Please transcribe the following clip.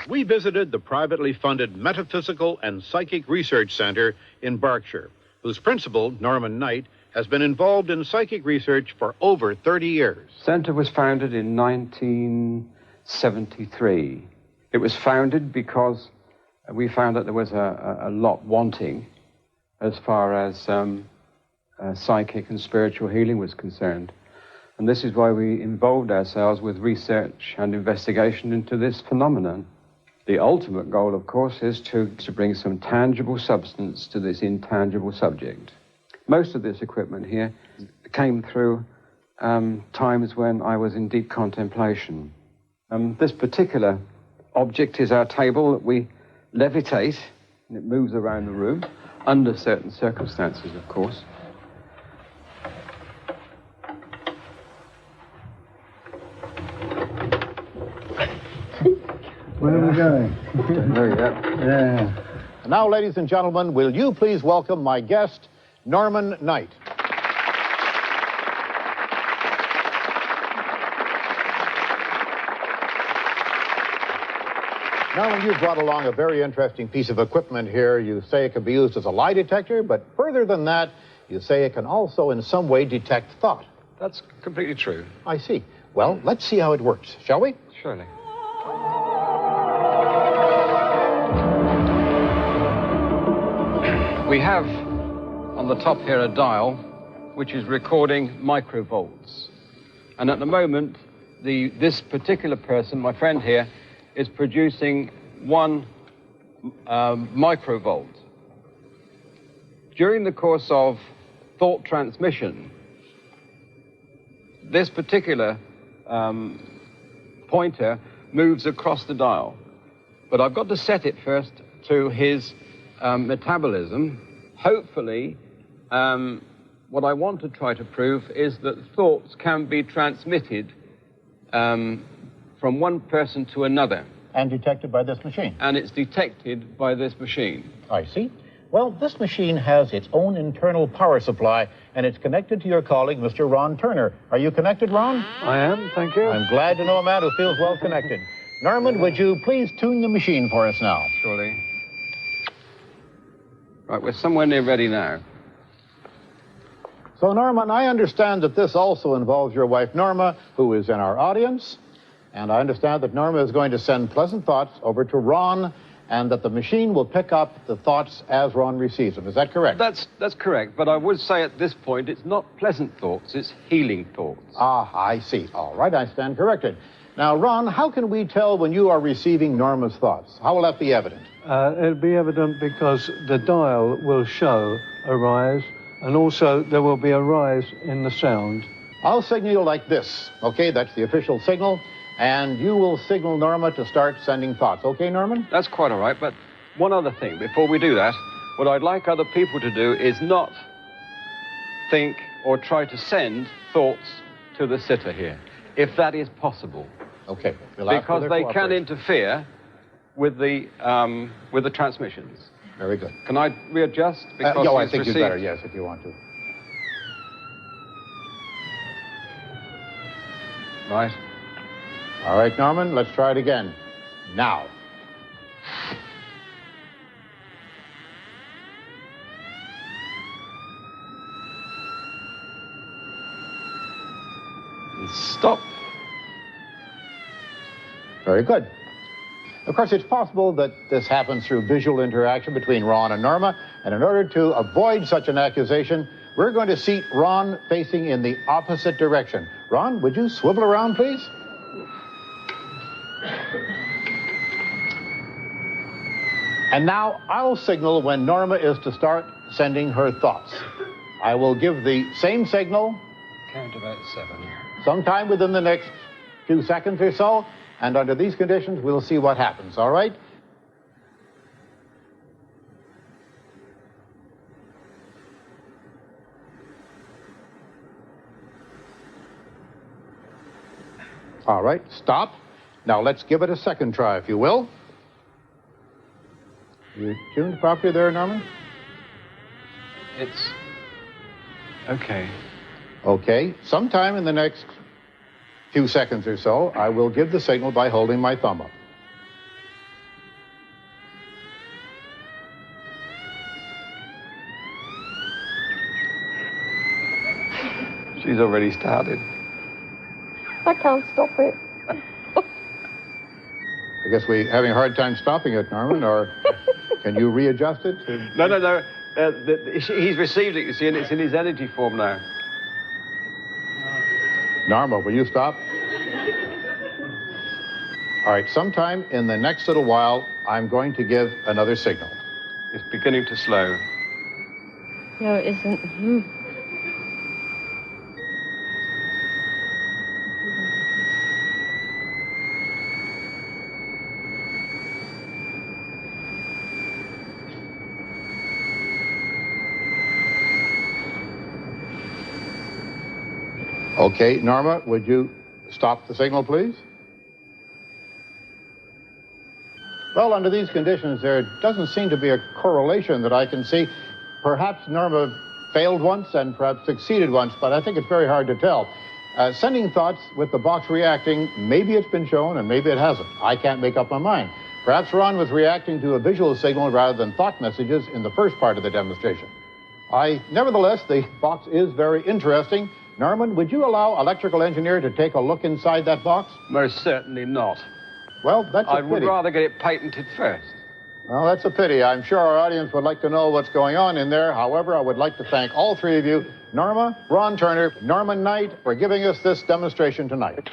We visited the privately funded Metaphysical and Psychic Research Center in Berkshire, whose principal, Norman Knight, has been involved in psychic research for over 30 years. The center was founded in 1973. It was founded because we found that there was a lot wanting as far as psychic and spiritual healing was concerned. And this is why we involved ourselves with research and investigation into this phenomenon. The ultimate goal, of course, is to bring some tangible substance to this intangible subject. Most of this equipment here came through times when I was in deep contemplation. This particular object is our table that we levitate, and it moves around the room, under certain circumstances, of course. Where are we going? Yeah. And now, ladies and gentlemen, will you please welcome my guest, Norman Knight. Norman, you've brought along a very interesting piece of equipment here. You say it can be used as a lie detector, but further than that, you say it can also in some way detect thought. That's completely true. I see. Well, let's see how it works, shall we? Surely. We have on the top here a dial which is recording microvolts. And at the moment, this particular person, my friend here, is producing 1 microvolt. During the course of thought transmission, this particular pointer moves across the dial. But I've got to set it first to his metabolism. Hopefully, what I want to try to prove is that thoughts can be transmitted from one person to another. And detected by this machine. And it's detected by this machine. I see. Well, this machine has its own internal power supply, and it's connected to your colleague, Mr. Ron Turner. Are you connected, Ron? I am, thank you. I'm glad to know a man who feels well connected. Norman, would you please tune the machine for us now? Surely. Right, we're somewhere near ready now. So, Norman, I understand that this also involves your wife, Norma, who is in our audience. And I understand that Norma is going to send pleasant thoughts over to Ron, and that the machine will pick up the thoughts as Ron receives them. Is that correct? That's correct, but I would say at this point it's not pleasant thoughts, it's healing thoughts. Ah, I see. All right, I stand corrected. Now, Ron, how can we tell when you are receiving Norma's thoughts? How will that be evident? It'll be evident because the dial will show a rise, and also there will be a rise in the sound. I'll signal you like this. Okay, that's the official signal. And you will signal Norma to start sending thoughts. Okay, Norman? That's quite all right, but one other thing. Before we do that, what I'd like other people to do is not think or try to send thoughts to the sitter here, if that is possible. Okay. Because they can interfere with the transmissions. Very good. Can I readjust? I think you'd better, yes, if you want to. Right. All right, Norman, let's try it again. Now. Stop. Very good. Of course, it's possible that this happens through visual interaction between Ron and Norma, and in order to avoid such an accusation, we're going to seat Ron facing in the opposite direction. Ron, would you swivel around, please? And now I'll signal when Norma is to start sending her thoughts. I will give the same signal. Count about 7. Sometime within the next few seconds or so, and under these conditions, we'll see what happens, all right? All right, stop. Now let's give it a second try, if you will. You tuned properly there, Norman? It's okay. Okay. Sometime in the next few seconds or so, I will give the signal by holding my thumb up. She's already started. I can't stop it. I guess we're having a hard time stopping it, Norman, or can you readjust it? No. He's received it, you see, and it's in his energy form now. Norma, will you stop? All right, sometime in the next little while, I'm going to give another signal. It's beginning to slow. No, it isn't. Okay, Norma, would you stop the signal, please? Well, under these conditions, there doesn't seem to be a correlation that I can see. Perhaps Norma failed once and perhaps succeeded once, but I think it's very hard to tell. Sending thoughts with the box reacting, maybe it's been shown and maybe it hasn't. I can't make up my mind. Perhaps Ron was reacting to a visual signal rather than thought messages in the first part of the demonstration. Nevertheless, the box is very interesting. Norman, would you allow electrical engineer to take a look inside that box? Most certainly not. Well, that's a I pity. would rather get it patented first. Well, that's a pity. I'm sure our audience would like to know what's going on in there. However, I would like to thank all three of you, Norma, Ron Turner, Norman Knight, for giving us this demonstration tonight.